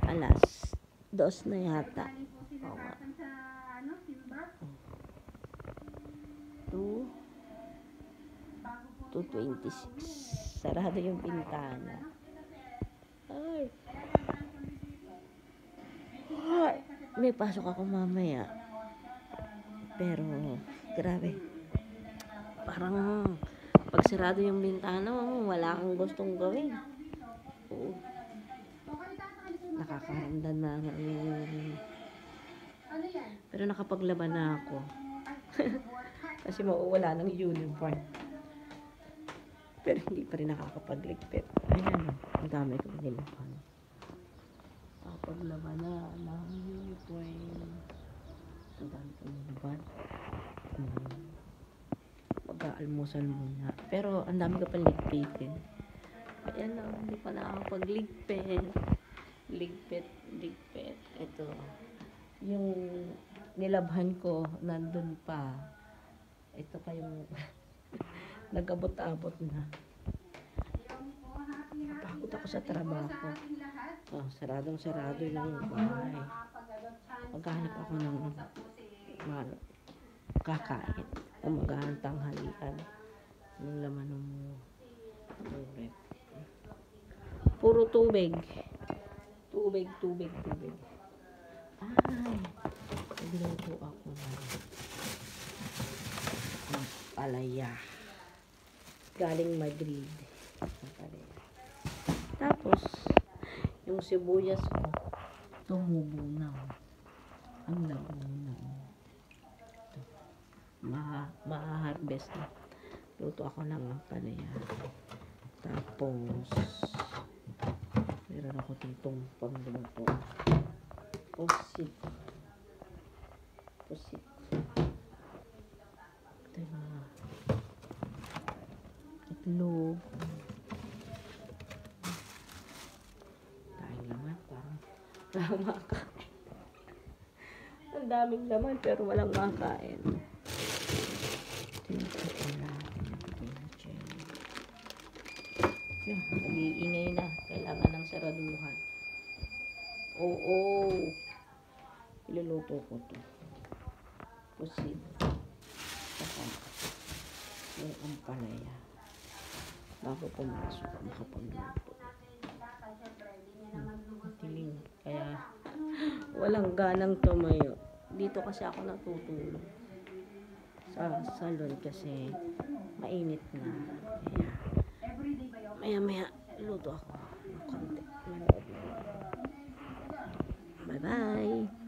Alas 2 na yata. Oo nga. 2:26. Sarado yung pintana. Ay. Ay. May pasok ako mamaya. Pero, grabe. Parang, pag sarado yung bintana, wala kang gustong gawin. Oo. Nakakaramdam na pero nakapaglaban na ako. Kasi mauwala ng uniform. Pero hindi pa rin nakakapagligpit. Ayan, ang dami kong nilaban. Nakapaglaban na ng uniform. Ang dami kong nilaban. Mag-aalmusal muna. Pero ang dami ko pa ligpitin. Ayan na, hindi pa nakakapagligpit. Ligpit. Ito. Yung nilabhan ko, nandun pa. Ito pa yung nag-abot-abot na. Napagod ako sa trabaho. Saradong-sarado yung bahay. Maghanap ako ng kakain. O maghanap tanghalian. Yung laman ng rep. Puro tubig. Tubig. Ay, nagluto ako ng palaya. Galing Madrid. Tapos, yung sibuyas ko, tumubo na. Ang labo na. Ma-harvest na. Luto ako ng palaya. Tapos, meron ako ditong pangluto. Pusit. Ito yung mga itlog. Dahil naman, parang walang makain. Ang daming laman, pero walang makain. Ito yung chocolate. Yun, nag-iingay na. Kailangan ng saraduhan. Oo. Iluluto ko to. Pusit. Saka yung ampalaya. Bago pumasok, makapagluto. Tiling. Kaya walang ganang tumayo. Dito kasi ako natutulog. Sa salon kasi mainit na. Kaya maya luto ako ng konti. Bye-bye.